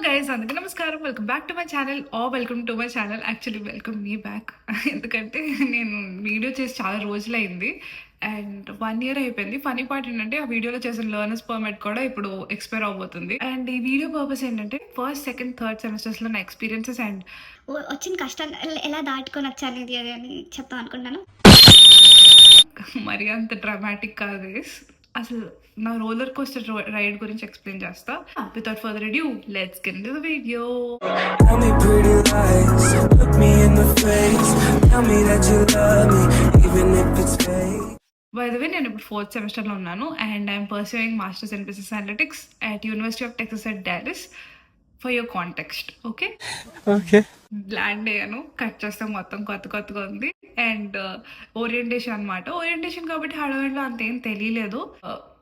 Guys, అందరికీ నమస్కారం. Welcome back to my channel welcome to my channel. Actually welcome me back. ఎందుకంటే నేను video చేసి చాలా రోజులైంది అండ్ 1 year అయిపోయింది. ఫనీ పార్ట్ ఏంటంటే ఆ వీడియోలో చేసిన లర్నర్స్ పర్మిట్ కూడా ఇప్పుడు ఎక్స్పైర్ అవబోతుంది. అండ్ ఈ వీడియో పర్పస్ ఏంటంటే ఫస్ట్, సెకండ్, థర్డ్ సెమిస్టర్స్లో నా ఎక్స్పీరియన్సెస్ అండ్ వచ్చిన కష్టాన్ని ఎలా దాటుకొని వచ్చాను ఇది అది అని చెప్తాం అనుకుంటాను. మరి అంత డ్రామాటిక్ కాదు గైస్. అసలు నా రోలర్ కోస్టర్ రైడ్ గురించి ఎక్స్ప్లెయిన్ చేస్తా. Without further adieu, let's get into the video. Tell me pretty lies, look me in the face, tell me that you love me, even if it's fake. By the way, నేను ఇప్పుడు 4th సెమిస్టర్లో ఉన్నాను and I'm pursuing masters in business analytics at university of Texas at Dallas. For your context, okay? Land అయ్యాను, cut చేస్తే మొత్తం కొత్తగా ఉంది. And orientation అనమాట. ఓరియంటేషన్ కాబట్టి హడావిడిలో అంతేం తెలియలేదు.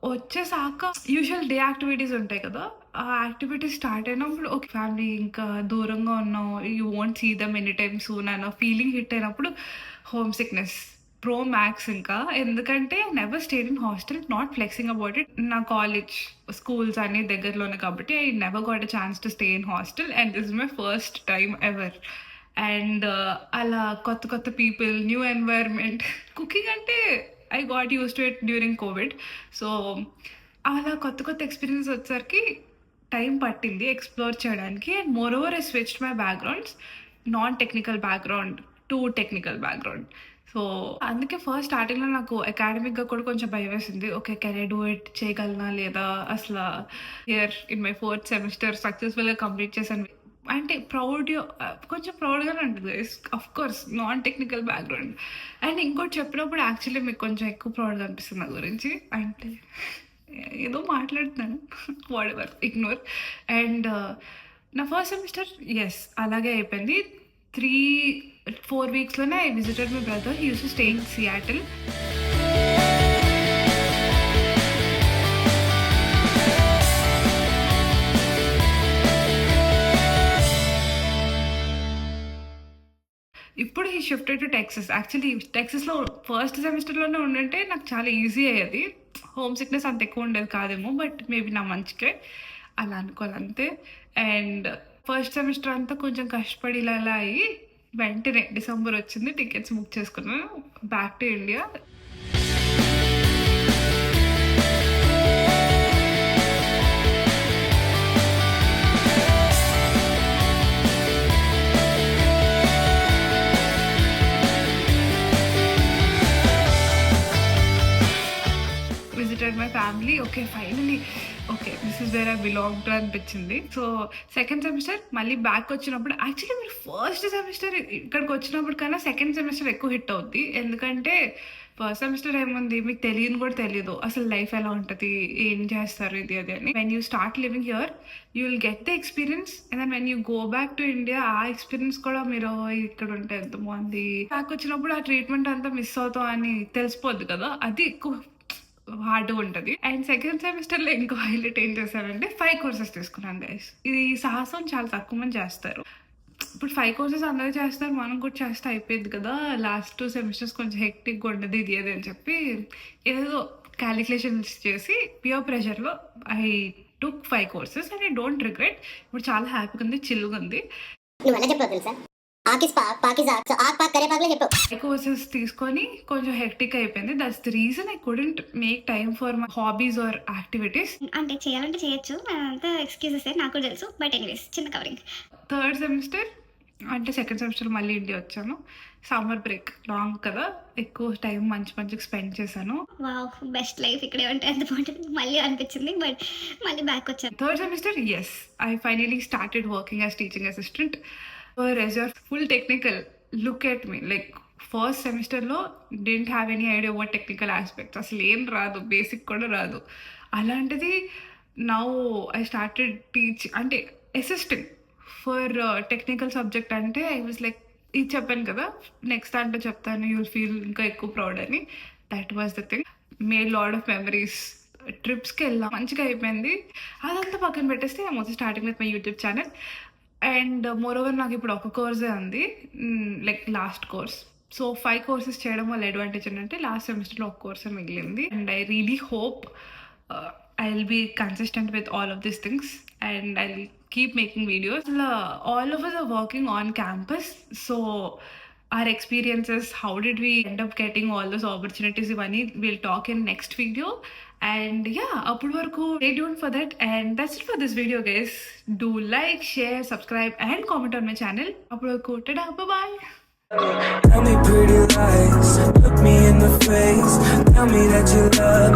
వచ్చేసాక యూజువల్ డే యాక్టివిటీస్ ఉంటాయి కదా, ఆ యాక్టివిటీస్ స్టార్ట్ అయినప్పుడు ఒక ఫ్యామిలీ ఇంకా దూరంగా ఉన్నాం, you won't see them any time soon అన్న ఫీలింగ్ హిట్ అయినప్పుడు హోమ్ సిక్నెస్ ప్రో మ్యాక్స్. ఇంకా ఎందుకంటే never stayed in hostel, not flexing about it. నా కాలేజ్ స్కూల్స్ అన్ని దగ్గరలోనే కాబట్టి I never got a chance to stay in hostel and this is my first time ever. And అలా కొత్త people, new environment. Cooking అంటే I got used to it during COVID. So అలా కొత్త experience వచ్చేసరికి time పట్టింది explore చేయడానికి. And more over I switched my backgrounds, non technical background to technical background. So అందుకే first స్టార్టింగ్లో నాకు అకాడమిక్గా కూడా కొంచెం భయం వేసింది. Okay, can I do it, చేయగలనా లేదా? అసలు year in my 4th semester సక్సెస్ఫుల్గా కంప్లీట్ చేశాను అంటే కొంచెం ప్రౌడ్గానే ఉంటుంది. Of course non technical background. And ఇంకోటి చెప్పినప్పుడు యాక్చువల్లీ మీకు కొంచెం ఎక్కువ ప్రౌడ్గా అనిపిస్తుంది నా గురించి. అంటే ఏదో మాట్లాడుతున్నాను, వాట్ ఎవర్, ఇగ్నోర్. అండ్ నా ఫస్ట్ సెమిస్టర్ ఎస్ అలాగే అయిపోయింది. 3-4 weeksలోనే I visited my brother. He use to stay in Seattle. ఇప్పుడు he shifted to Texas. Actually టెక్సస్లో ఫస్ట్ సెమిస్టర్లోనే ఉండంటే నాకు చాలా ఈజీ అయ్యేది. హోమ్ సిక్నెస్ అంత ఎక్కువ ఉండేది కాదేమో, బట్ మేబీ నా మంచికే అలా అనుకోవాలంతే. అండ్ ఫస్ట్ సెమిస్టర్ అంతా కొంచెం కష్టపడి ఇలా అయ్యి వెంటనే డిసెంబర్ వచ్చింది, టికెట్స్ బుక్ చేసుకున్నాను back to India. Visited my family. Okay, finally okay, this is where I belong to అనిపించింది. సో సెకండ్ సెమిస్టర్ మళ్ళీ బ్యాక్ వచ్చినప్పుడు, యాక్చువల్లీ మీరు ఫస్ట్ సెమిస్టర్ ఇక్కడికి వచ్చినప్పుడు కన్నా సెకండ్ సెమిస్టర్ ఎక్కువ హిట్ అవుద్ది. ఎందుకంటే ఫస్ట్ సెమిస్టర్ ఏముంది, మీకు తెలియని కూడా తెలియదు అసలు లైఫ్ ఎలా ఉంటుంది, ఏం చేస్తారు ఇది అది అని. When you start living here you will get the experience. And then when you go back to India, ఆ ఎక్స్పీరియన్స్ కూడా మీరు ఇక్కడ ఉంటే ఎంత బాగుంది, బ్యాక్ వచ్చినప్పుడు ఆ ట్రీట్మెంట్ అంతా మిస్ అవుతాం అని తెలిసిపోద్ది కదా, అది ఎక్కువ హార్డ్గా ఉంటుంది. అండ్ సెకండ్ సెమిస్టర్లో ఇంకో హైలైట్ ఏం చేశారంటే 5 courses తీసుకున్నాను గైస్. ఇది సాహసం చాలా తక్కువ మంది చేస్తారు. ఇప్పుడు 5 courses అందరూ చేస్తారు, మనం కూడా చేస్తే అయిపోయింది కదా. లాస్ట్ 2 సెమిస్టర్స్ కొంచెం హెక్టిక్గా ఉండదు ఇది అది అని చెప్పి ఏదో క్యాలిక్యులేషన్స్ చేసి పియర్ ప్రెషర్లో I took 5 courses and I don't regret. ఇప్పుడు చాలా హ్యాపీగా ఉంది, చిల్లుగా ఉంది. కోర్సెస్ తీసుకొని కొంచెం హెక్టిక్ అయిపోయింది. That's the reason I couldn't make time for my hobbies or activities. అంటే చేయాలంటే చేయొచ్చు, అంతా ఎక్స్క్యూజెస్ నాకు కూడా తెలుసు, బట్ ఎనీవేస్ చిన్న కవరింగ్. థర్డ్ సెమిస్టర్ అంటే సెకండ్ సెమిస్టర్ మళ్ళీ ఇండియా వచ్చాను. సమ్మర్ బ్రేక్ లాంగ్ కదా, ఎక్కువ టైం మంచిగా స్పెండ్ చేశాను. వావ్, బెస్ట్ లైఫ్ ఇక్కడే ఉంటే ఎంత బాగుంటుంది మళ్ళీ అనిపించింది, బట్ మళ్ళీ బ్యాక్ వచ్చాను. Third semester yes I finally started working as teaching assistant. as your full technical, look at me, like first సెమిస్టర్లో didn't have any idea what technical aspects, అసలు ఏం రాదు, బేసిక్ కూడా రాదు. అలాంటిది నౌ ఐ స్టార్టెడ్ అంటే assistant for technical subject. అంటే I was like, ఇది చెప్పాను కదా నెక్స్ట్ దాంట్లో చెప్తాను, యూ విల్ ఫీల్ ఇంకా ఎక్కువ ప్రౌడ్ అని. That was the thing. Made lot of memories. ట్రిప్స్కి వెళ్ళాం, మంచిగా అయిపోయింది. అదంతా పక్కన పెట్టేస్తే I also starting with my YouTube channel. And more over నాకు ఇప్పుడు ఒక కోర్సే ఉంది, like last course. So 5 courses చేయడం వల్ల అడ్వాంటేజ్ ఏంటంటే లాస్ట్ సెమిస్టర్లో ఒక కోర్సే మిగిలింది. And I really hope I'll be consistent with all of these things and I'll keep making videos. All of us are working on campus, so our experiences, how did we end up getting all those opportunities, Ivani, we'll talk in next video. And yeah, appudu varaku stay tuned for that. And that's it for this video, guys. Do like, share, subscribe and comment on my channel. Appudu varaku tada, bye bye. Tell me pretty lies, look me in the face. Tell me that you love